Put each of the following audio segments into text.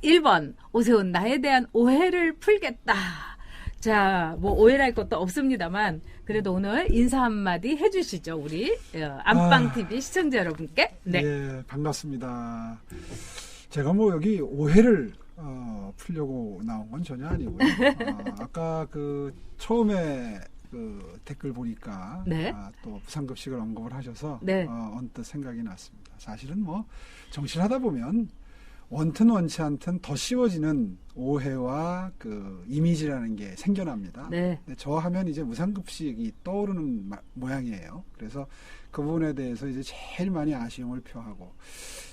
1번 오세훈 나에 대한 오해를 풀겠다. 자, 뭐 오해할 것도 없습니다만 그래도 오늘 인사 한마디 해주시죠. 우리 안방TV 시청자 여러분께. 네. 예, 반갑습니다. 제가 뭐 여기 오해를 풀려고 나온 건 전혀 아니고요. 아까 그 처음에 그 댓글 보니까 네. 또 무상급식을 언급을 하셔서 네. 언뜻 생각이 났습니다. 사실은 뭐 정치를 하다 보면 원튼 원치 않든 더 씌워지는 오해와 그 이미지라는 게 생겨납니다. 네. 근데 저 하면 이제 무상급식이 떠오르는 모양이에요. 그래서 그 부분에 대해서 이제 제일 많이 아쉬움을 표하고,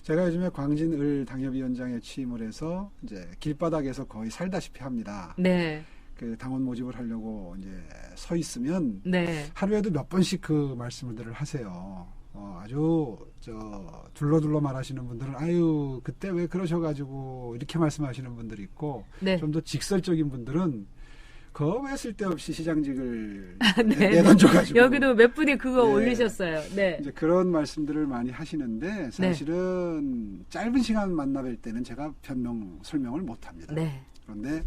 제가 요즘에 광진을 당협위원장에 취임을 해서 이제 길바닥에서 거의 살다시피 합니다. 네. 그 당원 모집을 하려고 이제 서 있으면 네. 하루에도 몇 번씩 그 말씀들을 하세요. 아주 둘러둘러 말하시는 분들은 아유 그때 왜 그러셔가지고 이렇게 말씀하시는 분들이 있고, 네. 좀 더 직설적인 분들은 그 왜 쓸데없이 시장직을 네. 내던져가지고 여기도 몇 분이 그거 네. 올리셨어요. 네. 이제 그런 말씀들을 많이 하시는데 사실은 짧은 시간 만나뵐 때는 제가 설명을 못합니다. 네. 그런데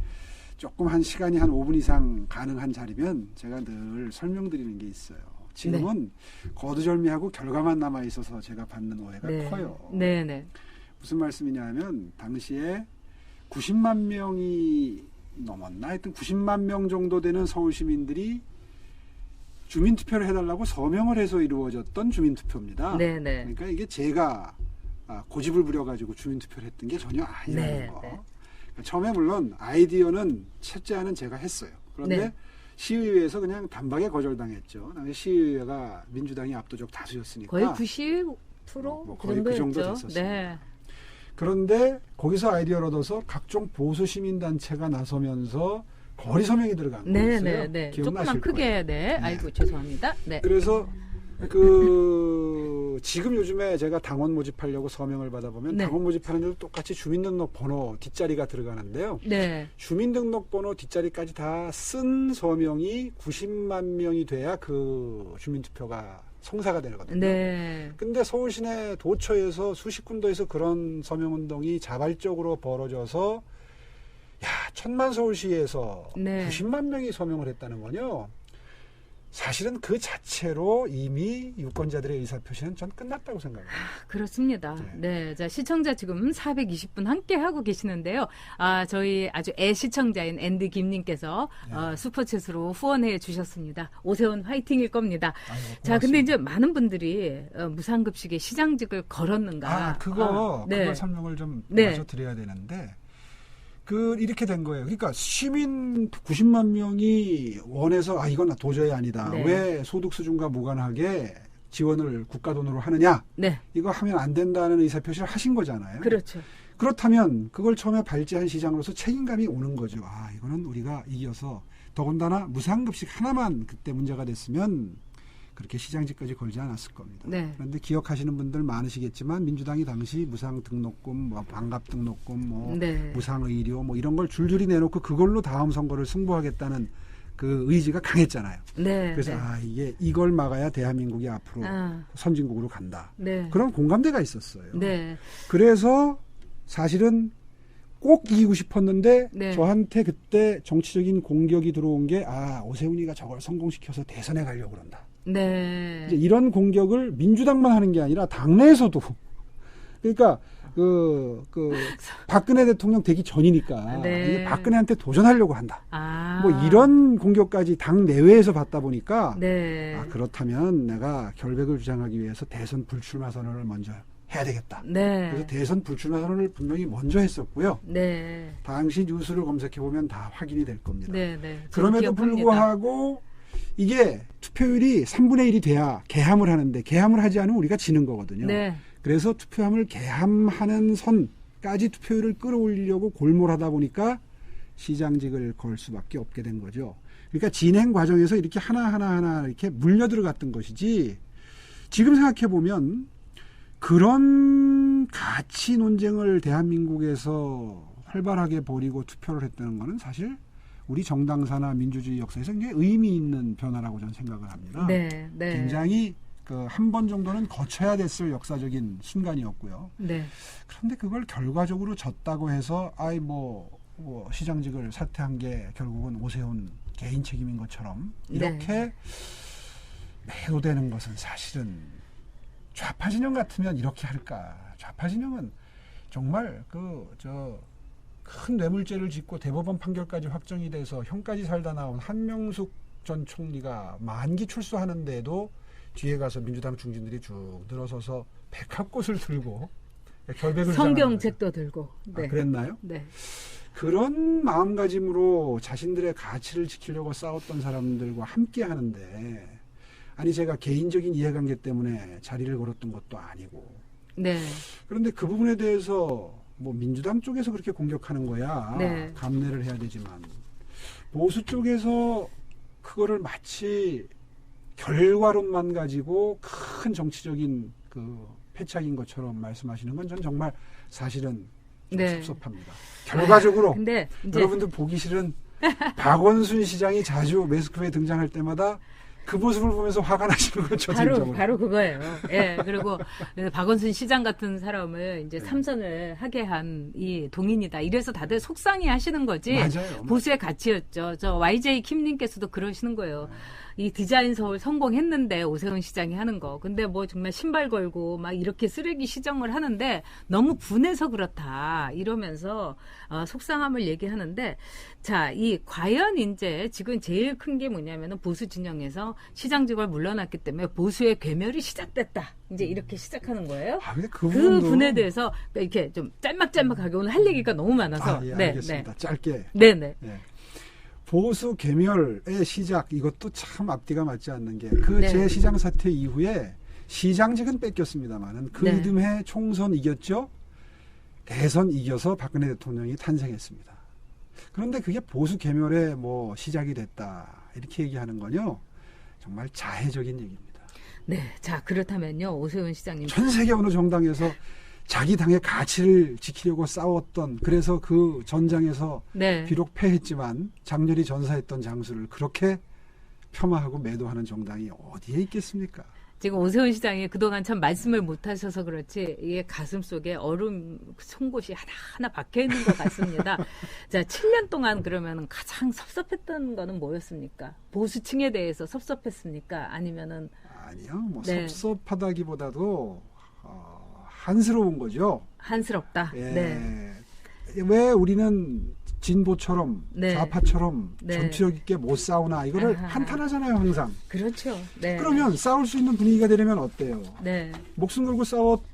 조금 한 시간이 한 5분 이상 가능한 자리면 제가 늘 설명드리는 게 있어요. 지금은 거두절미하고 결과만 남아 있어서 제가 받는 오해가 네. 커요. 네, 네. 무슨 말씀이냐면 당시에 90만 명이 넘었나 하여튼 90만 명 정도 되는 서울 시민들이 주민투표를 해달라고 서명을 해서 이루어졌던 주민투표입니다. 네, 네. 그러니까 이게 제가 고집을 부려가지고 주민투표를 했던 게 전혀 아니라는 네, 거. 네. 처음에 물론 아이디어는 첫째는 제가 했어요. 그런데 네. 시의회에서 그냥 단박에 거절당했죠. 당시 시의회가 민주당이 압도적 다수였으니까 거의 90% 거의 그 정도 정도였죠. 됐었습니다. 네. 그런데 거기서 아이디어를 얻어서 각종 보수 시민단체가 나서면서 거리 서명이 들어간 거였어요. 네, 네. 기억나실 조금만 크게, 거예요. 네. 아이고, 죄송합니다. 네. 그래서 지금 요즘에 제가 당원 모집하려고 서명을 받아보면 네. 당원 모집하는 데도 똑같이 주민등록번호 뒷자리가 들어가는데요. 네. 주민등록번호 뒷자리까지 다 쓴 서명이 90만 명이 돼야 그 주민투표가 성사가 되거든요. 네. 근데 서울 시내 도처에서 수십 군데에서 그런 서명운동이 자발적으로 벌어져서 1000만 서울시에서 네. 90만 명이 서명을 했다는 건요. 사실은 그 자체로 이미 유권자들의 의사표시는 전 끝났다고 생각합니다. 그렇습니다. 네. 자, 시청자 지금 420분 함께 하고 계시는데요. 저희 아주 애시청자인 앤드 김님께서 슈퍼챗으로 후원해 주셨습니다. 오세훈 화이팅일 겁니다. 아이고, 자, 근데 이제 많은 분들이 무상급식에 시장직을 걸었는가. 그걸 설명을 좀 먼저 드려야 되는데, 이렇게 된 거예요. 그러니까 시민 90만 명이 원해서 이건 도저히 아니다. 네. 왜 소득 수준과 무관하게 지원을 국가 돈으로 하느냐. 네. 이거 하면 안 된다는 의사표시를 하신 거잖아요. 그렇죠. 그렇다면 그걸 처음에 발제한 시장으로서 책임감이 오는 거죠. 이거는 우리가 이겨서 더군다나 무상급식 하나만 그때 문제가 됐으면 그렇게 시장직까지 걸지 않았을 겁니다. 네. 그런데 기억하시는 분들 많으시겠지만 민주당이 당시 무상등록금, 반값등록금, 네. 무상의료 이런 걸 줄줄이 내놓고 그걸로 다음 선거를 승부하겠다는 그 의지가 강했잖아요. 네. 그래서 이걸 막아야 대한민국이 앞으로 선진국으로 간다. 네. 그런 공감대가 있었어요. 네. 그래서 사실은 꼭 이기고 싶었는데 네. 저한테 그때 정치적인 공격이 들어온 게 오세훈이가 저걸 성공시켜서 대선에 가려고 그런다. 네. 이제 이런 공격을 민주당만 하는 게 아니라 당내에서도 그러니까 박근혜 대통령 되기 전이니까 이제 박근혜한테 도전하려고 한다. 이런 공격까지 당 내외에서 받다 보니까 그렇다면 내가 결백을 주장하기 위해서 대선 불출마 선언을 먼저 해야 되겠다. 네. 그래서 대선 불출마 선언을 분명히 먼저 했었고요. 네. 당시 뉴스를 검색해 보면 다 확인이 될 겁니다. 네, 네. 그럼에도 불구하고 이게 투표율이 3분의 1이 돼야 개함을 하는데 개함을 하지 않으면 우리가 지는 거거든요. 네. 그래서 투표함을 개함하는 선까지 투표율을 끌어올리려고 골몰하다 보니까 시장직을 걸 수밖에 없게 된 거죠. 그러니까 진행 과정에서 이렇게 하나하나 이렇게 물려 들어갔던 것이지, 지금 생각해 보면 그런 가치 논쟁을 대한민국에서 활발하게 벌이고 투표를 했다는 것은 사실 우리 정당사나 민주주의 역사에서 굉장히 의미 있는 변화라고 저는 생각을 합니다. 네, 네. 굉장히 그 한 번 정도는 거쳐야 됐을 역사적인 순간이었고요. 네. 그런데 그걸 결과적으로 졌다고 해서 뭐 시장직을 사퇴한 게 결국은 오세훈 개인 책임인 것처럼 이렇게 매도되는 것은 사실은 좌파 진영 같으면 이렇게 할까? 좌파 진영은 정말 큰 뇌물죄를 짓고 대법원 판결까지 확정이 돼서 형까지 살다 나온 한명숙 전 총리가 만기 출소하는데도 뒤에 가서 민주당 중진들이 쭉 늘어서서 백합꽃을 들고 결백을 성경책도 들고. 네. 그랬나요? 네. 그런 마음가짐으로 자신들의 가치를 지키려고 싸웠던 사람들과 함께 하는데, 아니 제가 개인적인 이해관계 때문에 자리를 걸었던 것도 아니고, 네. 그런데 그 부분에 대해서 뭐 민주당 쪽에서 그렇게 공격하는 거야 네. 감내를 해야 되지만, 보수 쪽에서 그거를 마치 결과론만 가지고 큰 정치적인 그 패착인 것처럼 말씀하시는 건 전 정말 사실은 좀 네. 섭섭합니다. 결과적으로 근데 이제 여러분들 보기 싫은 박원순 시장이 자주 매스컴에 등장할 때마다 그 모습을 보면서 화가 나시는 거죠. 바로 그거예요. 예. 그리고 박원순 시장 같은 사람을 이제 삼선을 하게 한 이 동인이다. 이래서 다들 속상해 하시는 거지. 맞아요. 보수의 가치였죠. 저 YJ 킴님께서도 그러시는 거예요. 이 디자인 서울 성공했는데 오세훈 시장이 하는 거. 근데 뭐 정말 신발 걸고 막 이렇게 쓰레기 시정을 하는데 너무 분해서 그렇다. 이러면서 속상함을 얘기하는데, 자, 이 과연 이제 지금 제일 큰 게 뭐냐면은 보수 진영에서 시장직을 물러났기 때문에 보수의 괴멸이 시작됐다. 이제 이렇게 시작하는 거예요. 근데 그 분에 대해서 이렇게 좀 짤막짤막하게 오늘 할 얘기가 너무 많아서. 예, 알겠습니다. 짧게. 네네. 예. 보수 개멸의 시작, 이것도 참 앞뒤가 맞지 않는 게 그 네. 재시장 사태 이후에 시장직은 뺏겼습니다만은 그 네. 이듬해 총선 이겼죠. 대선 이겨서 박근혜 대통령이 탄생했습니다. 그런데 그게 보수 개멸의 뭐 시작이 됐다 이렇게 얘기하는 건요, 정말 자해적인 얘기입니다. 네. 자, 그렇다면요, 오세훈 시장님. 전 세계 어느 정당에서 자기 당의 가치를 지키려고 싸웠던, 그래서 그 전장에서 네. 비록 패했지만 장렬히 전사했던 장수를 그렇게 폐마하고 매도하는 정당이 어디에 있겠습니까? 지금 오세훈 시장이 그동안 참 말씀을 못 하셔서 그렇지, 이게 가슴 속에 얼음 송곳이 하나하나 박혀 있는 것 같습니다. 자, 7년 동안 그러면 가장 섭섭했던 거는 뭐였습니까? 보수층에 대해서 섭섭했습니까? 아니면은. 아니요, 뭐 네. 섭섭하다기보다도 한스러운 거죠. 한스럽다. 예. 네. 왜 우리는 진보처럼 네. 좌파처럼 네. 정치력 있게 못 싸우나, 이거를 아하. 한탄하잖아요 항상. 그렇죠. 네. 그러면 싸울 수 있는 분위기가 되려면 어때요? 네. 목숨 걸고 싸워서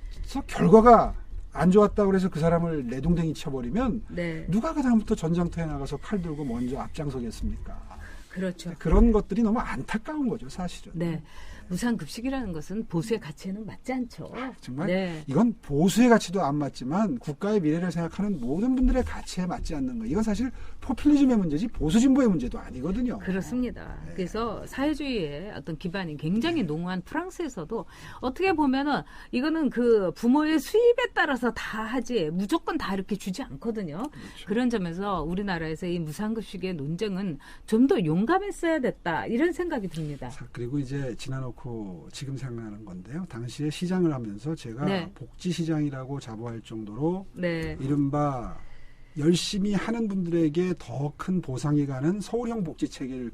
결과가 안 좋았다고 그래서 그 사람을 내동댕이 쳐버리면 네. 누가 그 다음부터 전장터에 나가서 칼 들고 먼저 앞장서겠습니까? 그렇죠. 그런 것들이 너무 안타까운 거죠, 사실은. 네. 무상급식이라는 것은 보수의 가치에는 맞지 않죠. 정말 네. 이건 보수의 가치도 안 맞지만 국가의 미래를 생각하는 모든 분들의 가치에 맞지 않는 거. 이건 사실 포퓰리즘의 문제지 보수 진보의 문제도 아니거든요. 그렇습니다. 네. 그래서 사회주의의 어떤 기반이 굉장히 농후한 프랑스에서도 어떻게 보면은 이거는 그 부모의 수입에 따라서 다 하지 무조건 다 이렇게 주지 않거든요. 그렇죠. 그런 점에서 우리나라에서 이 무상급식의 논쟁은 좀 더 용감했어야 됐다, 이런 생각이 듭니다. 그리고 이제 지나놓고 지금 생각나는 건데요. 당시에 시장을 하면서 제가 네. 복지시장이라고 자부할 정도로 네. 이른바 열심히 하는 분들에게 더 큰 보상이 가는 서울형 복지 체계를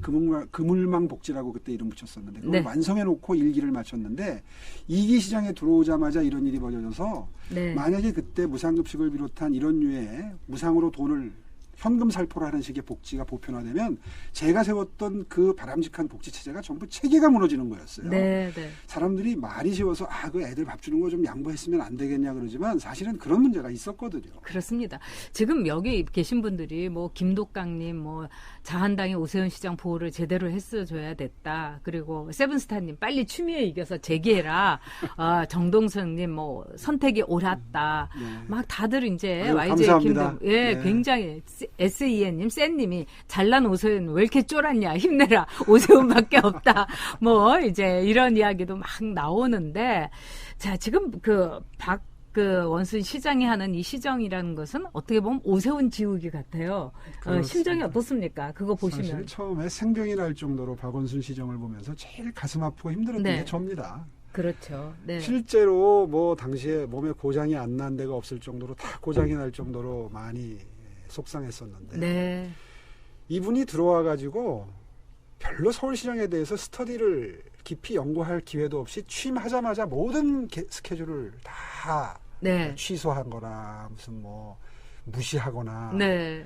그물망 복지라고 그때 이름 붙였었는데 그걸 네. 완성해 놓고 1기를 마쳤는데 2기 시장에 들어오자마자 이런 일이 벌어져서 네. 만약에 그때 무상급식을 비롯한 이런 류의 무상으로 돈을 현금 살포를 하는 식의 복지가 보편화되면 제가 세웠던 그 바람직한 복지 체제가 전부 체계가 무너지는 거였어요. 네. 네. 사람들이 말이 쉬워서 그 애들 밥 주는 거 좀 양보했으면 안 되겠냐 그러지만 사실은 그런 문제가 있었거든요. 그렇습니다. 지금 여기 계신 분들이 뭐 김독강님, 뭐 자한당이 오세훈 시장 보호를 제대로 했어줘야 됐다. 그리고 세븐스타님 빨리 추미애 이겨서 재기해라. 정동선님 뭐 선택이 옳았다. 네. 막 다들 이제 아유, YJ 감사합니다. 김동, 예, 네. 굉장히 SEN님, 쌤님이 잘난 오세훈 왜 이렇게 쫄았냐, 힘내라, 오세훈밖에 없다. 뭐 이제 이런 이야기도 막 나오는데, 자, 지금 그 원순 시장이 하는 이 시정이라는 것은 어떻게 보면 오세훈 지우기 같아요. 심정이 어떻습니까? 그거 보시면. 사실 처음에 생병이 날 정도로 박원순 시정을 보면서 제일 가슴 아프고 힘들었던 네. 게 접니다. 그렇죠. 네. 실제로 뭐 당시에 몸에 고장이 안 난 데가 없을 정도로 다 고장이 날 정도로 많이 속상했었는데 네. 이분이 들어와 가지고 별로 서울시장에 대해서 스터디를 깊이 연구할 기회도 없이 취임하자마자 모든 스케줄을 다 네. 취소한 거나 무슨 뭐 무시하거나 네.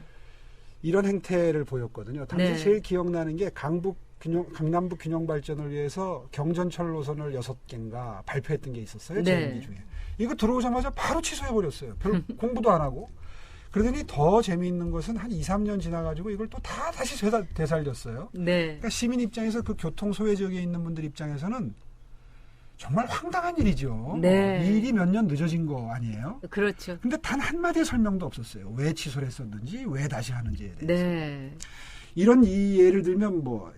이런 행태를 보였거든요. 당시 네. 제일 기억나는 게 강남북 균형 발전을 위해서 경전철 노선을 6개인가 발표했던 게 있었어요. 네. 제 임기 중에. 이거 들어오자마자 바로 취소해버렸어요. 별 공부도 안 하고. 그러더니 더 재미있는 것은 한 2, 3년 지나가지고 이걸 또 다 다시 되살렸어요. 네. 그러니까 시민 입장에서 그 교통 소외 지역에 있는 분들 입장에서는 정말 황당한 일이죠. 네. 이 일이 몇 년 늦어진 거 아니에요? 그렇죠. 근데 단 한마디의 설명도 없었어요. 왜 취소를 했었는지, 왜 다시 하는지에 대해서. 네. 이런 이 예를 들면 뭐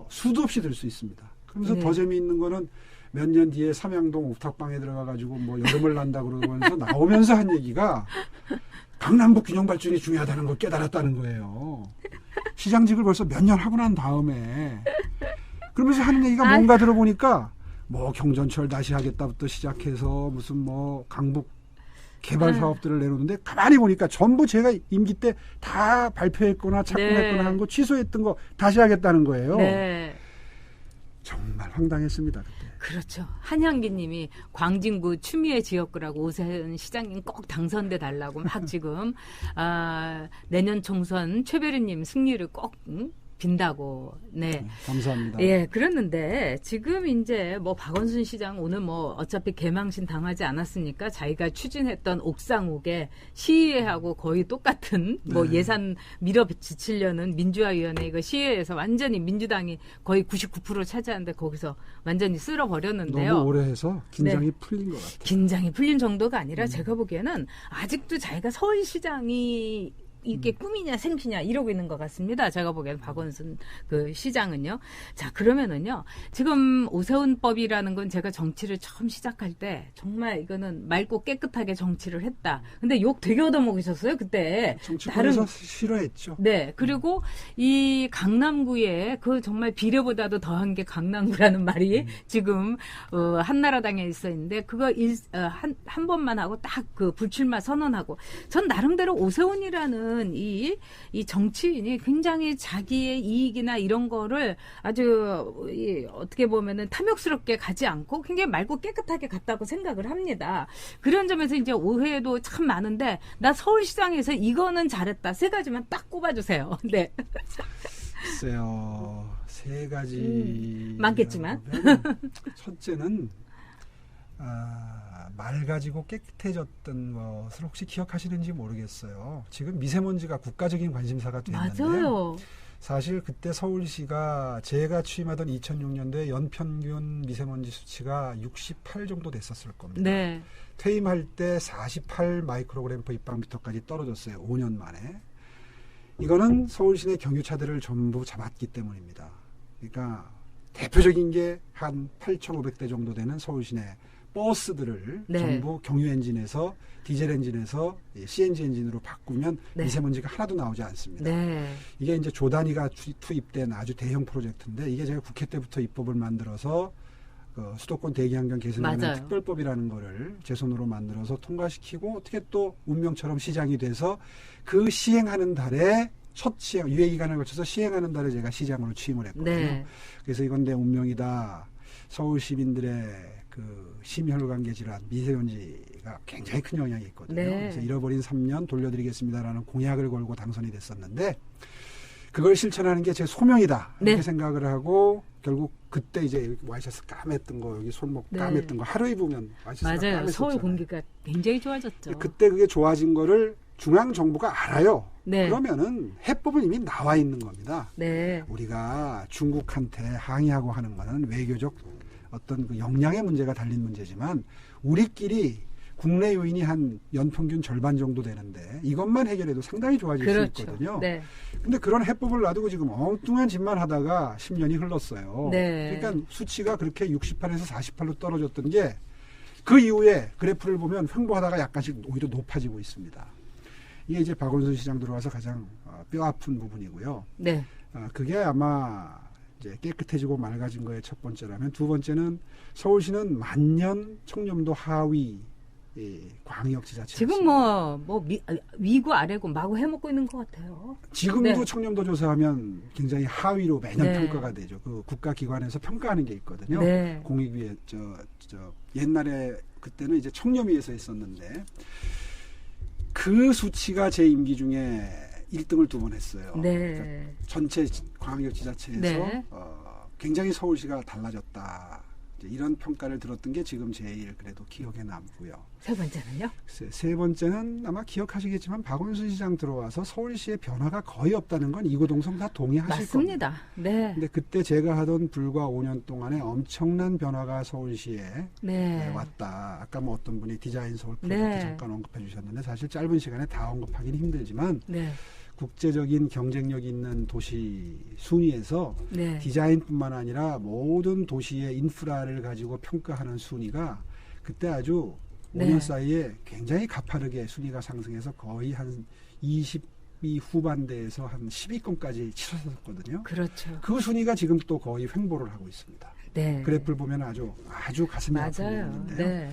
수도 없이 들 수 있습니다. 그러면서 네. 더 재미있는 거는 몇 년 뒤에 삼양동 옥탑방에 들어가가지고 뭐 여름을 난다 그러면서 나오면서 한 얘기가 강남북 균형 발전이 중요하다는 걸 깨달았다는 거예요. 시장직을 벌써 몇 년 하고 난 다음에 그러면서 하는 얘기가 뭔가 들어보니까 뭐 경전철 다시 하겠다부터 시작해서 무슨 뭐 강북 개발 사업들을 내놓는데 가만히 보니까 전부 제가 임기 때 다 발표했거나 착공했거나 네. 한 거 취소했던 거 다시 하겠다는 거예요. 네. 정말 황당했습니다 그때. 그렇죠. 한향기 님이 광진구 추미애 지역구라고 오세훈 시장님 꼭 당선돼 달라고 막 지금 내년 총선 최배리 님 승리를 꼭 빈다고. 네. 감사합니다. 예, 그랬는데 지금 이제 뭐 박원순 시장 오늘 뭐 어차피 개망신 당하지 않았으니까 자기가 추진했던 옥상옥에 시의회하고 거의 똑같은 뭐 네. 예산 밀어붙이려는 민주화위원회 이거 시의회에서 완전히 민주당이 거의 99% 차지하는데 거기서 완전히 쓸어버렸는데요. 너무 오래 해서 긴장이 네. 풀린 것 같아요. 긴장이 풀린 정도가 아니라 제가 보기에는 아직도 자기가 서울시장이 이게 꿈이냐 생시냐 이러고 있는 것 같습니다. 제가 보기에는 박원순 그 시장은요. 자, 그러면은요. 지금 오세훈법이라는 건 제가 정치를 처음 시작할 때 정말 이거는 맑고 깨끗하게 정치를 했다. 근데 욕 되게 얻어먹으셨어요, 그때. 정치권에서 싫어했죠. 네. 그리고 이 강남구에 그 정말 비례보다도 더한 게 강남구라는 말이 지금 한나라당에 있어 있는데 그거 한 번만 하고 딱 그 불출마 선언하고 전 나름대로 오세훈이라는 이 정치인이 굉장히 자기의 이익이나 이런 거를 아주 어떻게 보면은 탐욕스럽게 가지 않고 굉장히 맑고 깨끗하게 갔다고 생각을 합니다. 그런 점에서 이제 오해도 참 많은데 나 서울시장에서 이거는 잘했다. 세 가지만 딱 꼽아주세요. 네. 글쎄요. 세 가지. 많겠지만. 첫째는 맑아지고 깨끗해졌던 것을 혹시 기억하시는지 모르겠어요. 지금 미세먼지가 국가적인 관심사가 됐는데 맞아요. 사실 그때 서울시가 제가 취임하던 2006년도에 연평균 미세먼지 수치가 68 정도 됐었을 겁니다. 네. 퇴임할 때 48 마이크로그램 per 입방미터까지 떨어졌어요. 5년 만에. 이거는 서울시 내 경유차들을 전부 잡았기 때문입니다. 그러니까 대표적인 게 한 8,500대 정도 되는 서울시 내 버스들을 네. 전부 경유 엔진에서 디젤 엔진에서 CNG 엔진으로 바꾸면 네. 미세먼지가 하나도 나오지 않습니다. 네. 이게 이제 조 단위가 투입된 아주 대형 프로젝트인데 이게 제가 국회 때부터 입법을 만들어서 그 수도권 대기환경 개선하는 맞아요. 특별법이라는 거를 제 손으로 만들어서 통과시키고 어떻게 또 운명처럼 시장이 돼서 그 시행하는 달에 첫 시행 유예 기간을 거쳐서 시행하는 달에 제가 시장으로 취임을 했거든요. 네. 그래서 이건 내 운명이다. 서울 시민들의 그 심혈관계 질환, 미세먼지가 굉장히 큰 영향이 있거든요. 네. 그래서 잃어버린 3년 돌려드리겠습니다라는 공약을 걸고 당선이 됐었는데 그걸 실천하는 게 제 소명이다 이렇게 네. 생각을 하고 결국 그때 이제 와이셔츠 까맸던 거 여기 손목 네. 까맸던 거 하루 입으면 와이셔츠가 맞아요. 까맸었잖아요. 서울 공기가 굉장히 좋아졌죠. 그때 그게 좋아진 거를 중앙 정부가 알아요. 네. 그러면은 해법은 이미 나와 있는 겁니다. 네. 우리가 중국한테 항의하고 하는 거는 외교적 어떤 그 역량의 문제가 달린 문제지만 우리끼리 국내 요인이 한 연평균 절반 정도 되는데 이것만 해결해도 상당히 좋아질 그렇죠. 수 있거든요. 네. 근데 그런 해법을 놔두고 지금 엉뚱한 짓만 하다가 10년이 흘렀어요. 네. 그러니까 수치가 그렇게 68에서 48로 떨어졌던 게 그 이후에 그래프를 보면 횡보하다가 약간씩 오히려 높아지고 있습니다. 이게 이제 박원순 시장 들어와서 가장 뼈 아픈 부분이고요. 네. 그게 아마 이제 깨끗해지고 맑아진 거에 첫 번째라면, 두 번째는 서울시는 만년 청렴도 하위 광역지자체. 지금 위고 아래고 마구 해먹고 있는 것 같아요. 지금도 네. 청렴도 조사하면 굉장히 하위로 매년 네. 평가가 되죠. 그 국가기관에서 평가하는 게 있거든요. 네. 공익위에 옛날에 그때는 이제 청렴위에서 했었는데 그 수치가 제 임기 중에 1등을 2번 했어요. 네. 그러니까 전체 광역지자체에서 네. 굉장히 서울시가 달라졌다. 이제 이런 평가를 들었던 게 지금 제일 그래도 기억에 남고요. 세 번째는요? 세 번째는 아마 기억하시겠지만 박원순 시장 들어와서 서울시의 변화가 거의 없다는 건 이구동성 다 동의하실 겁니다. 맞습니다. 네. 근데 그때 제가 하던 불과 5년 동안에 엄청난 변화가 서울시에 네. 왔다. 아까 뭐 어떤 분이 디자인 서울 프로젝트 네. 잠깐 언급해 주셨는데 사실 짧은 시간에 다 언급하기는 힘들지만 네. 국제적인 경쟁력 있는 도시 순위에서 네. 디자인뿐만 아니라 모든 도시의 인프라를 가지고 평가하는 순위가 그때 아주 네. 5년 사이에 굉장히 가파르게 순위가 상승해서 거의 한 20위 후반대에서 한 10위권까지 치솟았거든요. 그렇죠. 그 순위가 지금 또 거의 횡보를 하고 있습니다. 네. 그래프를 보면 아주 가슴이 아픈 맞아요. 부분인데요. 네.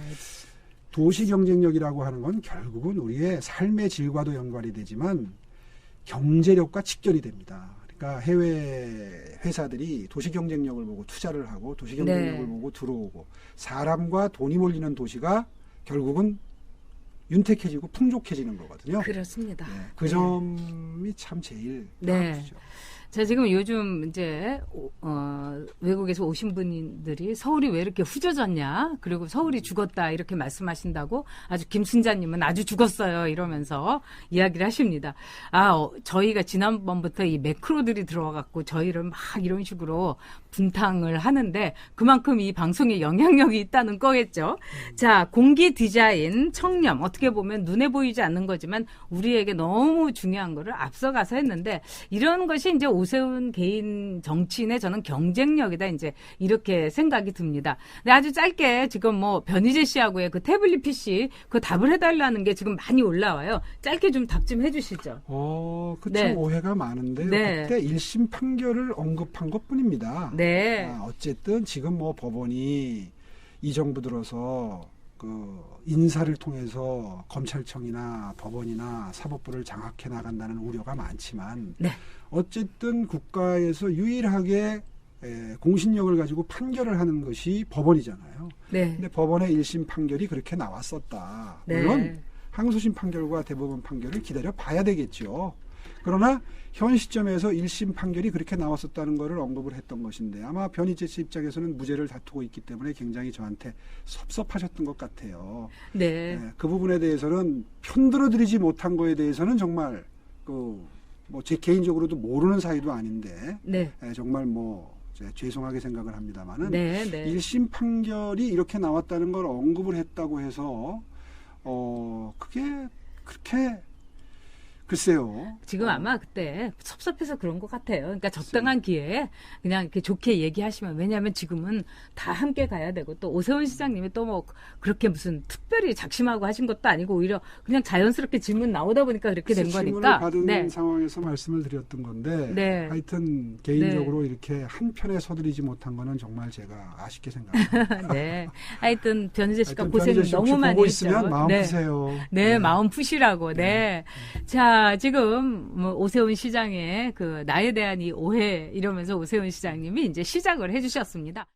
도시 경쟁력이라고 하는 건 결국은 우리의 삶의 질과도 연관이 되지만 경제력과 직결이 됩니다. 그러니까 해외 회사들이 도시 경쟁력을 보고 투자를 하고 도시 경쟁력을 네. 보고 들어오고 사람과 돈이 몰리는 도시가 결국은 윤택해지고 풍족해지는 거거든요. 그렇습니다. 네, 그 점이 참 제일 네. 아프죠. 자, 지금 요즘 이제 외국에서 오신 분들이 서울이 왜 이렇게 후져졌냐, 그리고 서울이 죽었다 이렇게 말씀하신다고 아주 김순자님은 아주 죽었어요 이러면서 이야기를 하십니다. 저희가 지난번부터 이 매크로들이 들어와갖고 저희를 막 이런 식으로 분탕을 하는데 그만큼 이 방송에 영향력이 있다는 거겠죠. 자, 공기 디자인, 청렴 어떻게 보면 눈에 보이지 않는 거지만 우리에게 너무 중요한 거를 앞서가서 했는데 이런 것이 이제 오세훈 개인 정치인의 저는 경쟁력이다 이제 이렇게 생각이 듭니다. 근데 아주 짧게 지금 변희재 씨하고의 그 태블릿 PC 그 답을 해달라는 게 지금 많이 올라와요. 짧게 좀 답 좀 해주시죠. 그참 네. 오해가 많은데요. 네. 그때 1심 판결을 언급한 것뿐입니다. 네. 어쨌든 지금 법원이 이 정부 들어서 그 인사를 통해서 검찰청이나 법원이나 사법부를 장악해 나간다는 우려가 많지만 네. 어쨌든 국가에서 유일하게 공신력을 가지고 판결을 하는 것이 법원이잖아요. 네. 근데 법원의 1심 판결이 그렇게 나왔었다. 네. 물론 항소심 판결과 대법원 판결을 기다려 봐야 되겠죠. 그러나 현 시점에서 1심 판결이 그렇게 나왔었다는 것을 언급을 했던 것인데 아마 변희재 씨 입장에서는 무죄를 다투고 있기 때문에 굉장히 저한테 섭섭하셨던 것 같아요. 네. 그 부분에 대해서는 편들어드리지 못한 거에 대해서는 정말 제 개인적으로도 모르는 사이도 아닌데 네. 정말 죄송하게 생각을 합니다만은 네. 네. 1심 판결이 이렇게 나왔다는 걸 언급을 했다고 해서 그게 그렇게 글쎄요. 지금 아마 그때 섭섭해서 그런 것 같아요. 그러니까 적당한 기회에 그냥 이렇게 좋게 얘기하시면, 왜냐하면 지금은 다 함께 가야 되고, 또 오세훈 시장님이 또 그렇게 무슨 특별히 작심하고 하신 것도 아니고, 오히려 그냥 자연스럽게 질문 나오다 보니까 그렇게 된 거니까. 질문을 받은 네. 상황에서 말씀을 드렸던 건데, 네. 하여튼 개인적으로 이렇게 한편에 서두르지 못한 거는 정말 제가 아쉽게 생각합니다. 네. 하여튼 변희재 씨가 하여튼 고생 변희재 씨 너무 혹시 많이 보고 했죠. 있으면 마음 네. 푸세요. 네, 마음 푸시라고. 네. 자, 지금 오세훈 시장의 그 나에 대한 이 오해 이러면서 오세훈 시장님이 이제 시작을 해주셨습니다.